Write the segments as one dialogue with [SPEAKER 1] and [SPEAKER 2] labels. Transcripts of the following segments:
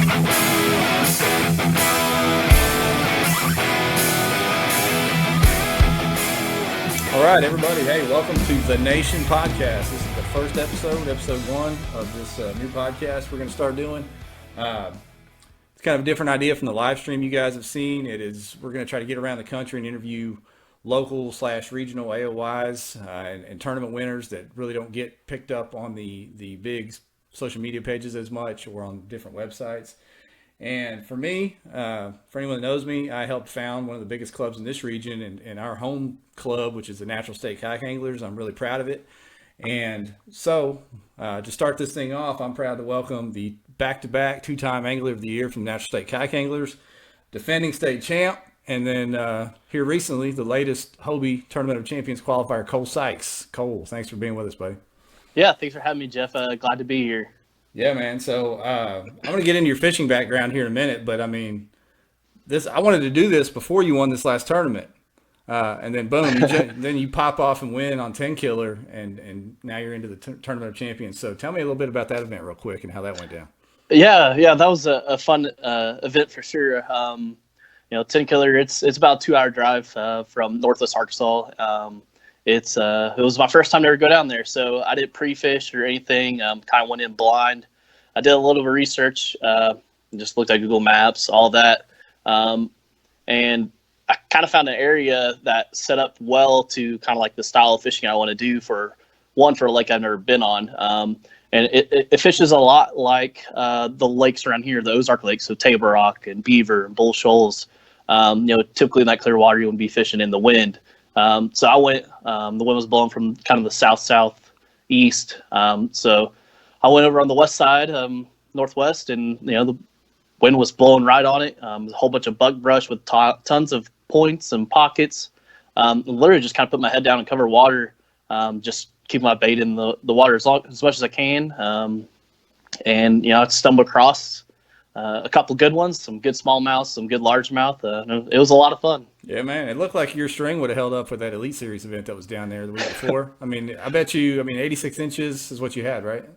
[SPEAKER 1] All right, everybody. Hey, welcome to The Nation Podcast. This is the first episode 1 of this new podcast we're going to start doing. It's kind of a different idea from the live stream you guys have seen. We're going to try to get around the country and interview local/regional AOYs and tournament winners that really don't get picked up on the big social media pages as much or on different websites. And for me, for anyone that knows me, I helped found one of the biggest clubs in this region and our home club, which is the Natural State Kayak Anglers. I'm really proud of it. And so to start this thing off, I'm proud to welcome the back-to-back two-time Angler of the Year from Natural State Kayak Anglers, defending state champ, and then here recently, the latest Hobie Tournament of Champions qualifier, Cole Sykes. Cole, thanks for being with us, buddy.
[SPEAKER 2] Yeah, thanks for having me, Jeff. Glad to be here.
[SPEAKER 1] Yeah, man. So I'm going to get into your fishing background here in a minute, but I mean, I wanted to do this before you won this last tournament, and then boom, then you pop off and win on 10 Killer, and now you're into the Tournament of Champions. So tell me a little bit about that event real quick and how that went down.
[SPEAKER 2] Yeah, that was a fun event for sure. 10 Killer, it's about a 2-hour drive from Northwest Arkansas. It was my first time to ever go down there, so I didn't pre-fish or anything. Kind of went in blind. I did a little bit of research, just looked at Google Maps, all that, and I kind of found an area that set up well to kind of like the style of fishing I want to do for a lake I've never been on. And it fishes a lot like the lakes around here, the Ozark Lakes, so Table Rock and Beaver and Bull Shoals. Typically in that clear water, you would be fishing in the wind. So I went, the wind was blowing from kind of the south-southeast. So I went over on the west side, northwest, and, the wind was blowing right on it. A whole bunch of bug brush with tons of points and pockets. Literally just kind of put my head down and cover water, just keep my bait in the water as much as I can. And, I stumbled across a couple good ones, some good smallmouth, some good largemouth. It was a lot of fun.
[SPEAKER 1] Yeah, man. It looked like your string would have held up for that Elite Series event that was down there the week before. I mean, I bet you, 86 inches is what you had, right?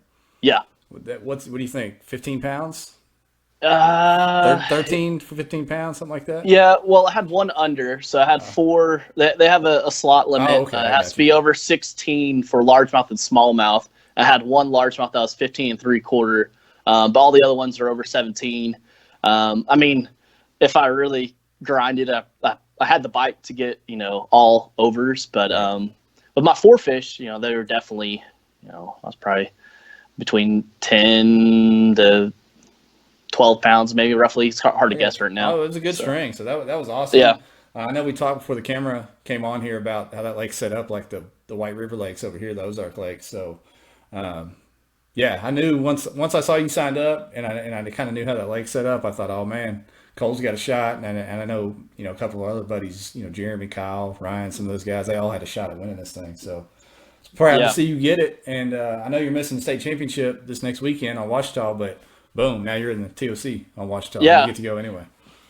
[SPEAKER 2] Yeah.
[SPEAKER 1] What do you think? 15 pounds?
[SPEAKER 2] 13
[SPEAKER 1] for 15 pounds, something like that?
[SPEAKER 2] Yeah, well, I had one under, so I had 4. They have a slot limit.
[SPEAKER 1] Okay,
[SPEAKER 2] It has to be over 16 for largemouth and smallmouth. I had one largemouth that was 15 3/4, but all the other ones are over 17. If I really grinded, I had the bite to get, all overs, but with my 4 fish, they were definitely, I was probably between 10 to 12 pounds, maybe roughly. It's hard to guess right now.
[SPEAKER 1] Oh, it was a good string. So that was awesome.
[SPEAKER 2] Yeah.
[SPEAKER 1] I know we talked before the camera came on here about how that lake's set up like the White River Lakes over here, the Ozark Lakes. So, yeah, I knew once I saw you signed up and I kind of knew how that lake's set up, I thought, oh man, Cole's got a shot. And I know, a couple of other buddies, Jeremy, Kyle, Ryan, some of those guys, they all had a shot at winning this thing. So proud to see you get it. And I know you're missing the state championship this next weekend on Ouachita, but boom, now you're in the TOC on Ouachita.
[SPEAKER 2] Yeah.
[SPEAKER 1] You get to go anyway.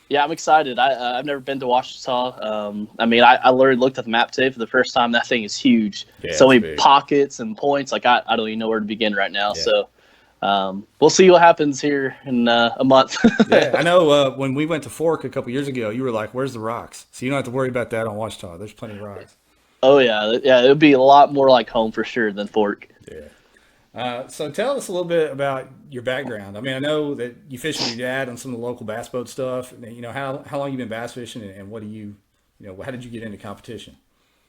[SPEAKER 2] Yeah, I'm excited. I've never been to Ouachita. I literally looked at the map today for the first time. That thing is huge.
[SPEAKER 1] Yeah,
[SPEAKER 2] so many
[SPEAKER 1] big
[SPEAKER 2] pockets and points. Like I don't even know where to begin right now.
[SPEAKER 1] Yeah.
[SPEAKER 2] So we'll see what happens here in a month.
[SPEAKER 1] Yeah, I know when we went to Fork a couple years ago, you were like, where's the rocks? So you don't have to worry about that on Ouachita. There's plenty of rocks.
[SPEAKER 2] Oh, yeah. It would be a lot more like home for sure than Fork.
[SPEAKER 1] Yeah. So tell us a little bit about your background. I mean, I know that you fished with your dad on some of the local bass boat stuff. How long you been bass fishing, and what do you, how did you get into competition?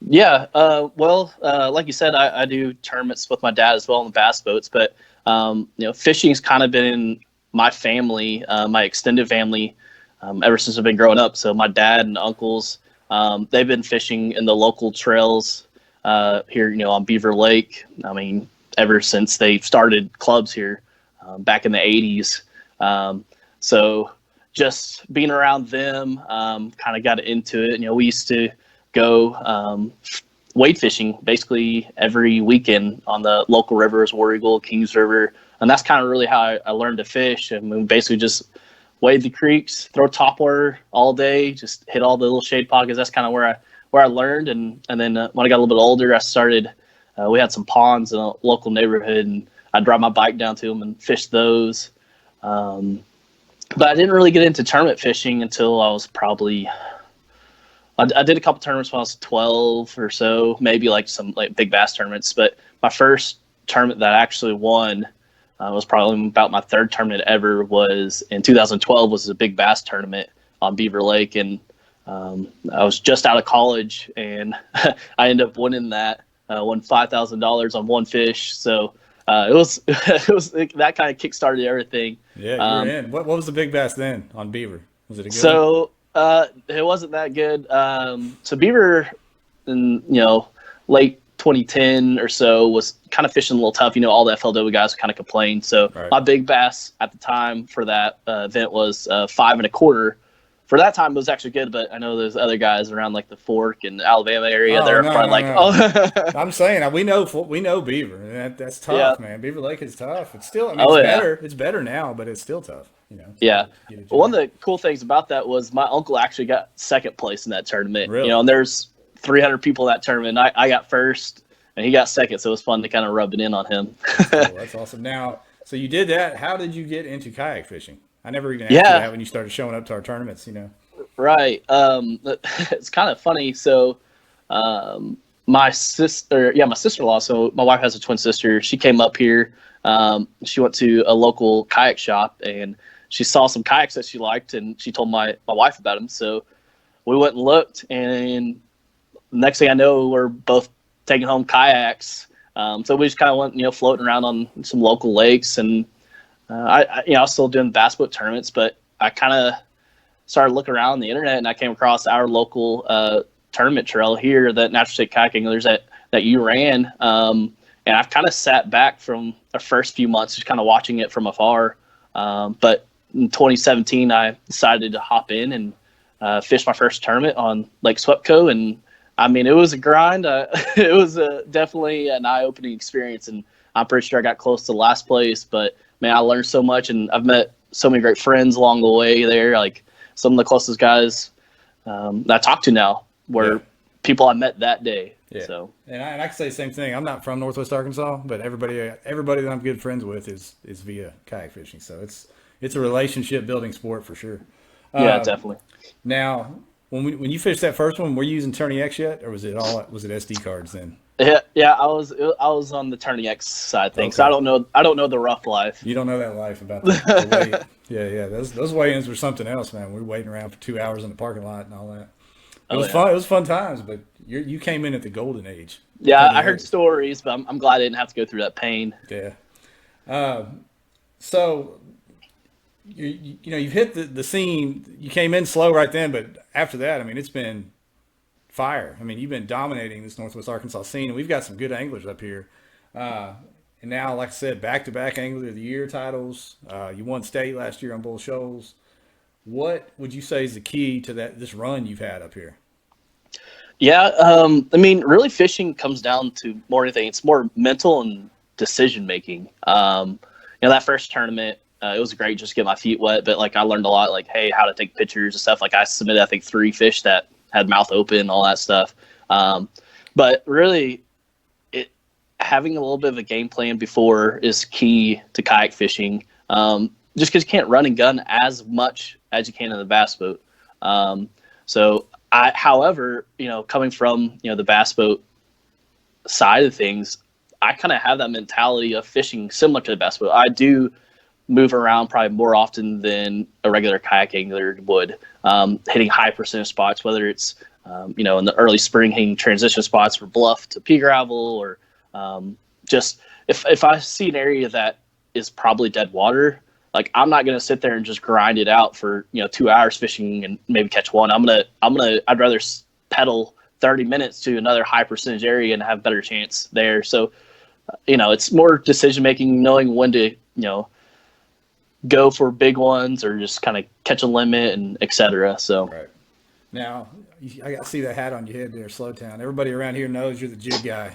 [SPEAKER 2] Yeah. Like you said, I do tournaments with my dad as well on the bass boats, but fishing's kind of been in my family, my extended family, ever since I've been growing up. So my dad and uncles, they've been fishing in the local trails here, on Beaver Lake. Ever since they started clubs here back in the 80s. So just being around them, kind of got into it. We used to go wade fishing basically every weekend on the local rivers, War Eagle, Kings River. And that's kind of really how I learned to fish. And we basically just wade the creeks, throw topwater all day, just hit all the little shade pockets. That's kind of where I learned. And then when I got a little bit older, I started, we had some ponds in a local neighborhood, and I'd drive my bike down to them and fish those. but I didn't really get into tournament fishing until I was probably. I did a couple tournaments when I was 12 or so, maybe like some like big bass tournaments. But my first tournament that I actually won was probably about my third tournament ever. Was in 2012. Was a big bass tournament on Beaver Lake, and I was just out of college, and I ended up winning that. Won $5,000 on one fish. So it was that kind of kickstarted everything.
[SPEAKER 1] Yeah, you're in. What was the big bass then on Beaver? Was it a good one?
[SPEAKER 2] So it wasn't that good. So Beaver in late 2010 or so was kind of fishing a little tough. All the FLW guys kind of complained. So
[SPEAKER 1] Right.
[SPEAKER 2] my big bass at the time for that event was 5.25. For that time, it was actually good, but I know there's other guys around like the Fork and Alabama area.
[SPEAKER 1] Oh,
[SPEAKER 2] They're
[SPEAKER 1] no,
[SPEAKER 2] probably
[SPEAKER 1] no,
[SPEAKER 2] like,
[SPEAKER 1] no.
[SPEAKER 2] oh,
[SPEAKER 1] I'm saying we know Beaver. And that's tough,
[SPEAKER 2] Yeah.
[SPEAKER 1] man. Beaver Lake is tough. It's still,
[SPEAKER 2] Oh,
[SPEAKER 1] it's
[SPEAKER 2] yeah.
[SPEAKER 1] better. It's better now, but it's still tough.
[SPEAKER 2] Yeah.
[SPEAKER 1] Get a
[SPEAKER 2] One
[SPEAKER 1] job.
[SPEAKER 2] of the cool things about that was my uncle actually got second place in that tournament.
[SPEAKER 1] Really?
[SPEAKER 2] And there's 300 people in that tournament. I got first, and he got second, so it was fun to kind of rub it in on him.
[SPEAKER 1] Cool, that's awesome. Now, so you did that. How did you get into kayak fishing? I never even asked you
[SPEAKER 2] Yeah.
[SPEAKER 1] that when you started showing up to our tournaments.
[SPEAKER 2] Right. It's kind of funny. So, my sister-in-law. So my wife has a twin sister. She came up here. She went to a local kayak shop and she saw some kayaks that she liked, and she told my wife about them. So we went and looked, and next thing I know, we're both taking home kayaks. So we just kind of went, floating around on some local lakes, and I was still doing bass boat tournaments, but I kind of started looking around on the internet, and I came across our local tournament trail here, that Natural State Kayak Anglers that you ran. And I've kind of sat back from the first few months, just kind of watching it from afar. But in 2017, I decided to hop in and fish my first tournament on Lake Swepco. And I mean, it was a grind. It was definitely an eye-opening experience. And I'm pretty sure I got close to last place, but man, I learned so much, and I've met so many great friends along the way there. Like some of the closest guys that I talk to now were
[SPEAKER 1] Yeah.
[SPEAKER 2] people I met that day.
[SPEAKER 1] Yeah.
[SPEAKER 2] So
[SPEAKER 1] And I can say the same thing. I'm not from Northwest Arkansas, but everybody that I'm good friends with is via kayak fishing. So it's a relationship building sport for sure.
[SPEAKER 2] yeah, definitely.
[SPEAKER 1] Now, when you fished that first one, were you using Tourney X yet, or was it SD cards then?
[SPEAKER 2] Yeah, I was on the Tourney X side thing. So
[SPEAKER 1] Okay.
[SPEAKER 2] I don't know the rough life.
[SPEAKER 1] You don't know that life about the weight. Yeah. Those weigh-ins were something else, man. We were waiting around for 2 hours in the parking lot and all that. It was
[SPEAKER 2] yeah.
[SPEAKER 1] fun. It was fun times, but you came in at the golden age.
[SPEAKER 2] Yeah,
[SPEAKER 1] Tourney
[SPEAKER 2] I heard
[SPEAKER 1] X.
[SPEAKER 2] stories, but I'm glad I didn't have to go through that pain.
[SPEAKER 1] Yeah. So you've hit the scene. You came in slow right then, but after that, I mean, it's been fire. I mean, you've been dominating this Northwest Arkansas scene, and we've got some good anglers up here. And now, like I said, back-to-back Angler of the Year titles. You won state last year on Bull Shoals. What would you say is the key to this run you've had up here?
[SPEAKER 2] Yeah, I mean, really, fishing comes down to more anything. It's more mental and decision making. That first tournament, it was great just to get my feet wet, but like I learned a lot, like hey, how to take pictures and stuff. Like I submitted, I think 3 fish that had mouth open, all that stuff. But really, having a little bit of a game plan before is key to kayak fishing. Just because you can't run and gun as much as you can in the bass boat. However, coming from the bass boat side of things, I kind of have that mentality of fishing similar to the bass boat. I do move around probably more often than a regular kayak angler would, hitting high percentage spots, whether it's in the early spring hitting transition spots for bluff to pea gravel, or just if I see an area that is probably dead water, like I'm not gonna sit there and just grind it out for 2 hours fishing and maybe catch one. I'd rather pedal 30 minutes to another high percentage area and have better chance there. So it's more decision making, knowing when to go for big ones or just kind of catch a limit and etc. So
[SPEAKER 1] Right. Now, I see that hat on your head there, Slowtown. Everybody around here knows you're the jig guy.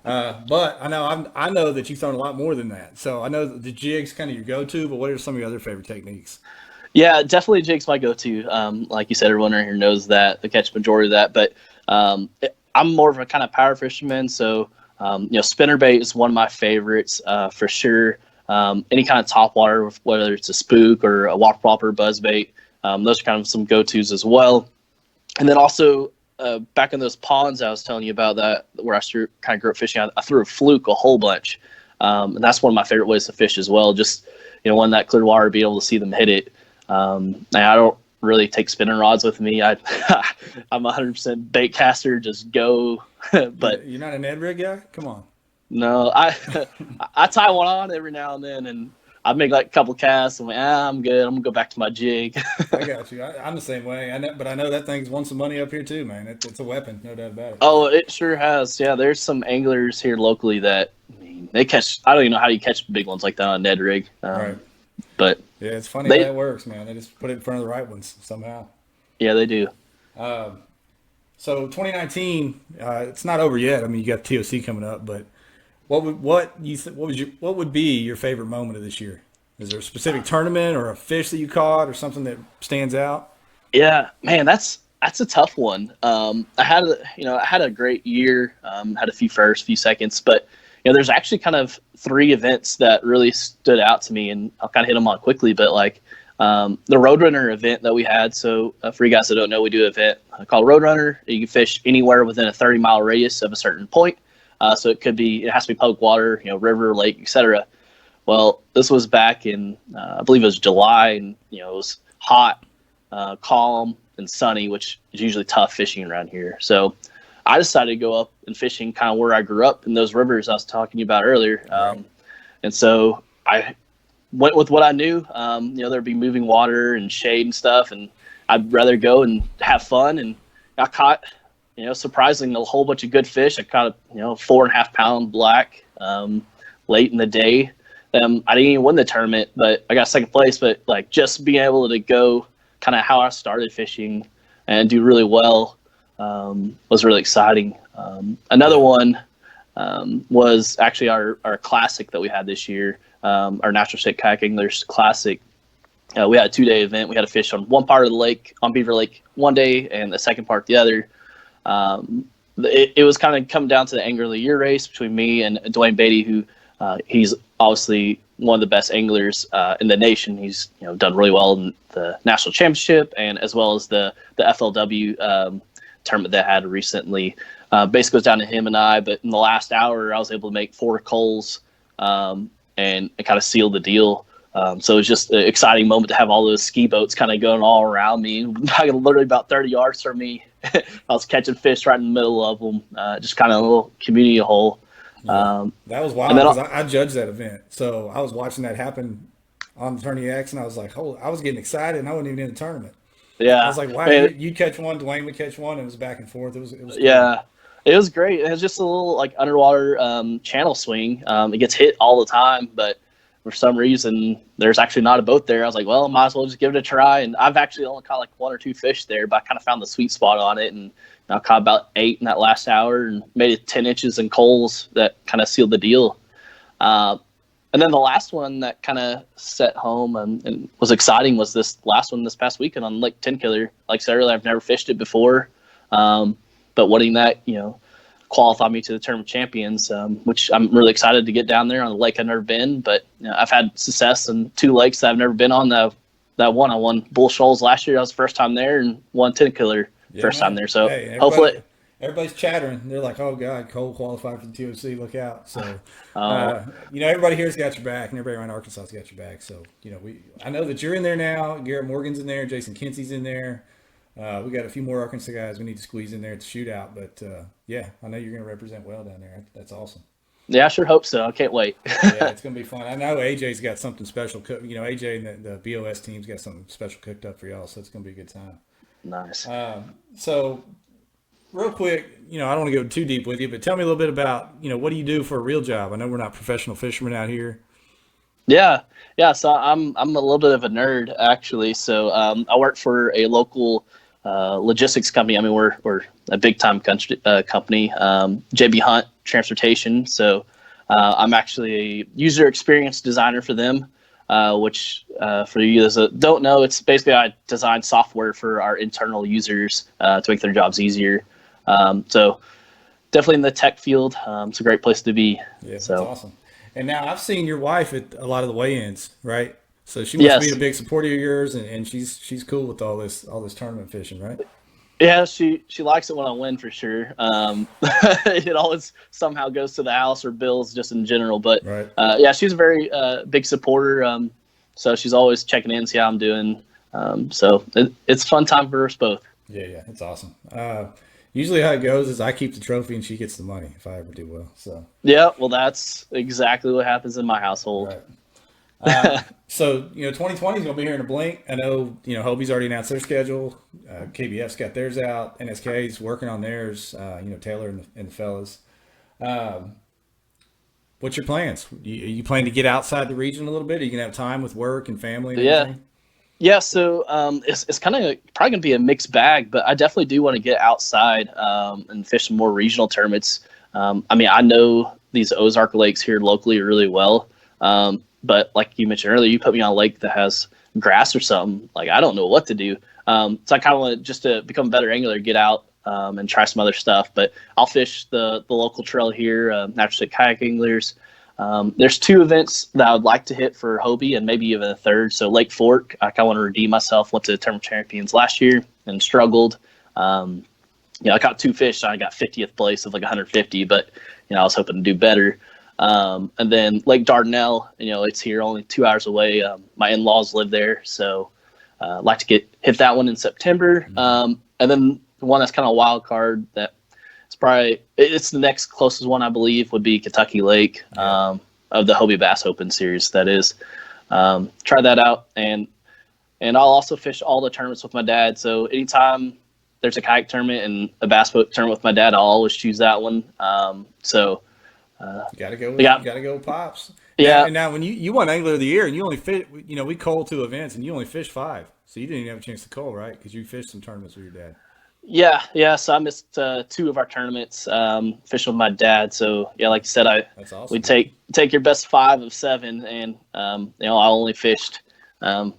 [SPEAKER 1] But I know that you've thrown a lot more than that. So I know that the jig's kind of your go-to, but what are some of your other favorite techniques?
[SPEAKER 2] yeah, definitely jig's my go-to. Like you said, everyone around here knows that. They catch the majority of that, but I'm more of a kind of power fisherman. So spinnerbait is one of my favorites for sure. Any kind of topwater, whether it's a spook or a whopper popper, buzzbait, those are kind of some go-tos as well. And then also back in those ponds I was telling you about that where I kind of grew up fishing, I threw a fluke a whole bunch. And that's one of my favorite ways to fish as well. Just, when that clear water, be able to see them hit it. And I don't really take spinning rods with me. I'm 100% bait caster, just go. But
[SPEAKER 1] you're not an Ed rig guy? Come on.
[SPEAKER 2] No, I tie one on every now and then, and I make like a couple casts. And I'm good. I'm gonna go back to my jig.
[SPEAKER 1] I got you. I'm the same way. But I know that thing's won some money up here too, man. It's a weapon, no doubt about it.
[SPEAKER 2] Oh, it sure has. Yeah, there's some anglers here locally that they catch. I don't even know how you catch big ones like that on a Ned rig.
[SPEAKER 1] Right.
[SPEAKER 2] But
[SPEAKER 1] yeah, it's funny how that works, man. They just put it in front of the right ones somehow.
[SPEAKER 2] Yeah, they do.
[SPEAKER 1] So 2019, it's not over yet. I mean, you got TOC coming up, but what would be your favorite moment of this year? Is there a specific tournament or a fish that you caught or something that stands out?
[SPEAKER 2] Yeah, man, that's a tough one. I had a great year. Had a few firsts, few seconds, but there's actually kind of 3 events that really stood out to me, and I'll kind of hit them on quickly. But like the Roadrunner event that we had. So for you guys that don't know, we do an event called Roadrunner. You can fish anywhere within a 30-mile radius of a certain point. So it has to be public water, river, lake, etc. Well, this was back in I believe it was July, and it was hot, calm, and sunny, which is usually tough fishing around here. So I decided to go up and fishing kind of where I grew up in those rivers I was talking about earlier.
[SPEAKER 1] Right.
[SPEAKER 2] And so I went with what I knew. There'd be moving water and shade and stuff, and I'd rather go and have fun. And I caught, surprisingly, a whole bunch of good fish. I caught a 4.5 pound black late in the day. I didn't even win the tournament, but I got second place. But like just being able to go kind of how I started fishing and do really well was really exciting. Another one was actually our classic that we had this year, our Natural State Kayak Anglers Classic. We had a 2-day event. We had to fish on one part of the lake, on Beaver Lake, one day, and the second part the other. It was kind of come down to the Angler of the Year race between me and Dwayne Beatty, who he's obviously one of the best anglers in the nation. He's done really well in the national championship and as well as the FLW tournament that I had recently. Basically goes down to him and I, but in the last hour I was able to make 4 culls and it kind of sealed the deal. So it was just an exciting moment to have all those ski boats kind of going all around me. Literally about 30 yards from me, I was catching fish right in the middle of them, just kind of a little community hole.
[SPEAKER 1] That was wild because I judged that event. So I was watching that happen on the Tourney X, and I was like, I was getting excited, and I wasn't even in the tournament.
[SPEAKER 2] Yeah.
[SPEAKER 1] I was like, wow, you'd catch one, Dwayne would catch one. It was back and forth. It was cool.
[SPEAKER 2] Yeah. It was great. It was just a little like underwater channel swing. It gets hit all the time, but for some reason there's actually not a boat there. I was like, well, I might as well just give it a try. And I've actually only caught like 1 or 2 fish there, but I kind of found the sweet spot on it, and I caught about 8 in that last hour and made it 10 inches in coals that kind of sealed the deal. And then the last one that kind of set home and was exciting was this last one this past weekend on Lake Tenkiller. Like I said earlier, I've never fished it before, but winning that, qualified me to the Tournament Champions, which I'm really excited to get down there on a lake I've never been. But I've had success in 2 lakes that I've never been on. That one, I won Bull Shoals last year. That was the first time there, and won Tenkiller first time there. So hopefully.
[SPEAKER 1] Everybody's chattering. They're like, "Oh God, Cole qualified for the TOC. Look out!" So, everybody here's got your back, and everybody around Arkansas's got your back. So, I know that you're in there now. Garrett Morgan's in there. Jason Kinsey's in there. We got a few more Arkansas guys we need to squeeze in there at the shootout. But I know you're going to represent well down there. That's awesome.
[SPEAKER 2] Yeah, I sure hope so. I can't wait.
[SPEAKER 1] Yeah, it's going to be fun. I know AJ's got something special. AJ and the BOS team's got something special cooked up for y'all, so it's going to be a good time.
[SPEAKER 2] Nice.
[SPEAKER 1] So. Real quick, I don't want to go too deep with you, but tell me a little bit about, what do you do for a real job? I know we're not professional fishermen out here.
[SPEAKER 2] Yeah. So I'm a little bit of a nerd actually. So I work for a local logistics company. I mean, we're a big time company, JB Hunt Transportation. So I'm actually a user experience designer for them, which for you that don't know, it's basically I design software for our internal users to make their jobs easier. So definitely in the tech field, it's a great place to be.
[SPEAKER 1] Yeah,
[SPEAKER 2] so.
[SPEAKER 1] That's awesome. And now I've seen your wife at a lot of the weigh-ins, right? So she must be
[SPEAKER 2] Yes.
[SPEAKER 1] a big supporter of yours, and she's cool with all this tournament fishing, right?
[SPEAKER 2] Yeah, she likes it when I win for sure. It always somehow goes to the house or bills just in general. But
[SPEAKER 1] Right.
[SPEAKER 2] yeah, she's a very big supporter. So she's always checking in, see how I'm doing. So it's a fun time for us both.
[SPEAKER 1] Yeah, it's awesome. Usually how it goes is I keep the trophy and she gets the money if I ever do well. So
[SPEAKER 2] Yeah, well, that's exactly what happens in my household.
[SPEAKER 1] right. So 2020 is going to be here in a blink. I know Hobie's already announced their schedule. KBF's got theirs out. NSK's working on theirs. Taylor and the fellas. Um, what's your plans? You plan to get outside the region a little bit? Are you gonna have time with work and family and
[SPEAKER 2] Yeah,
[SPEAKER 1] everything?
[SPEAKER 2] yeah. So it's kind of probably gonna be a mixed bag, but I definitely do want to get outside and fish some more regional tournaments. I mean, I know these Ozark lakes here locally really well, but like you mentioned earlier, you put me on a lake that has grass or something. Like I don't know what to do. So I kind of want just to become a better angler, get out and try some other stuff. But I'll fish the local trail here, Natural State Kayak Anglers. There's two events that I would like to hit for Hobie and maybe even a third. So Lake Fork, I kind of want to redeem myself. Went to the Tournament Champions last year and struggled. I caught two fish. So I got 50th place of like 150, but I was hoping to do better. And then Lake Dardanelle, it's here only 2 hours away. My in-laws live there, so I'd like to hit that one in September. And then the one that's kind of a wild card that it's the next closest one I believe would be Kentucky Lake of the Hobie Bass Open Series. That is, try that out, and I'll also fish all the tournaments with my dad. So anytime there's a kayak tournament and a bass boat tournament with my dad, I'll always choose that one.
[SPEAKER 1] You gotta go.
[SPEAKER 2] Yeah.
[SPEAKER 1] You gotta go, pops.
[SPEAKER 2] Yeah.
[SPEAKER 1] And now when you won Angler of the Year and you only fit, we culled 2 events and you only fished 5, so you didn't even have a chance to cull, right? Because you fished some tournaments with your dad.
[SPEAKER 2] Yeah. So I missed 2 of our tournaments, fishing with my dad. So yeah, like you said,
[SPEAKER 1] That's awesome.
[SPEAKER 2] we take your best 5 of 7, and I only fished 5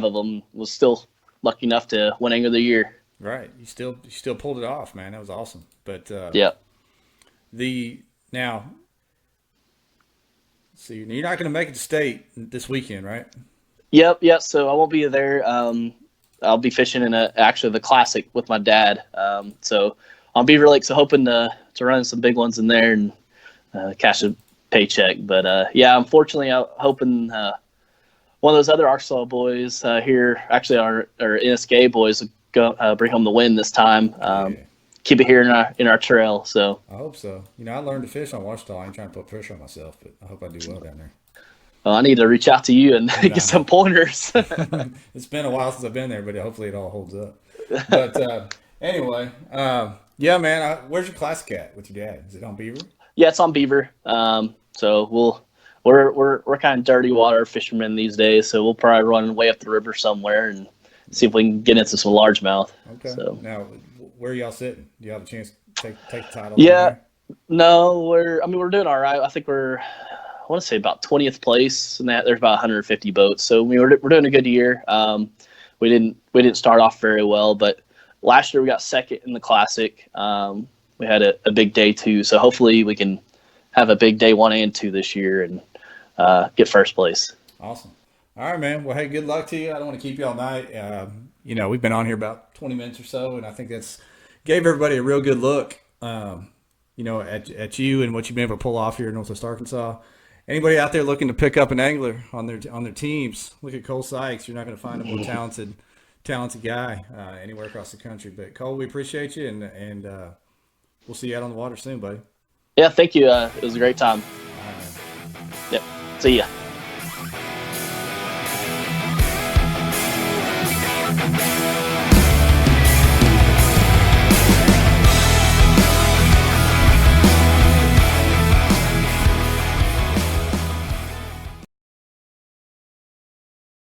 [SPEAKER 2] of them. Was still lucky enough to win Angler of the Year.
[SPEAKER 1] Right. You still pulled it off, man. That was awesome. But
[SPEAKER 2] Yeah.
[SPEAKER 1] now, see, you're not going to make it to state this weekend, right?
[SPEAKER 2] Yep. So I won't be there. I'll be fishing in actually the Classic with my dad. So on Beaver Lake, so hoping to run some big ones in there and cash a paycheck. But yeah, unfortunately, I'm hoping one of those other Arkansas boys here, actually our NSK boys, will go bring home the win this time.
[SPEAKER 1] Yeah.
[SPEAKER 2] Keep it here in our trail. So
[SPEAKER 1] I hope so. I learned to fish on Washita. I ain't trying to put pressure on myself, but I hope I do well down there.
[SPEAKER 2] I need to reach out to you and get some pointers.
[SPEAKER 1] It's been a while since I've been there, but hopefully it all holds up. But anyway, yeah, man. Where's your Classic at with your dad? Is it on Beaver?
[SPEAKER 2] Yeah, it's on Beaver. So we're kind of dirty water fishermen these days. So we'll probably run way up the river somewhere and see if we can get into some largemouth.
[SPEAKER 1] Okay.
[SPEAKER 2] So.
[SPEAKER 1] Now, where are y'all sitting? Do you have a chance to take the title?
[SPEAKER 2] Yeah. No, we're doing all right. I think I want to say about 20th place, and that there's about 150 boats. So we're doing a good year. We didn't start off very well, but last year we got second in the Classic. We had a big day 2, so hopefully we can have a big day 1 and 2 this year and get first place.
[SPEAKER 1] Awesome. All right, man. Well, hey, good luck to you. I don't want to keep you all night. We've been on here about 20 minutes or so, and I think that's gave everybody a real good look, at you and what you've been able to pull off here in Northwest Arkansas. Anybody out there looking to pick up an angler on their teams, look at Cole Sykes. You're not going to find a more talented guy anywhere across the country. But Cole, we appreciate you, and we'll see you out on the water soon, buddy.
[SPEAKER 2] Yeah, thank you. It was a great time.
[SPEAKER 1] All right, man.
[SPEAKER 2] Yep. See ya.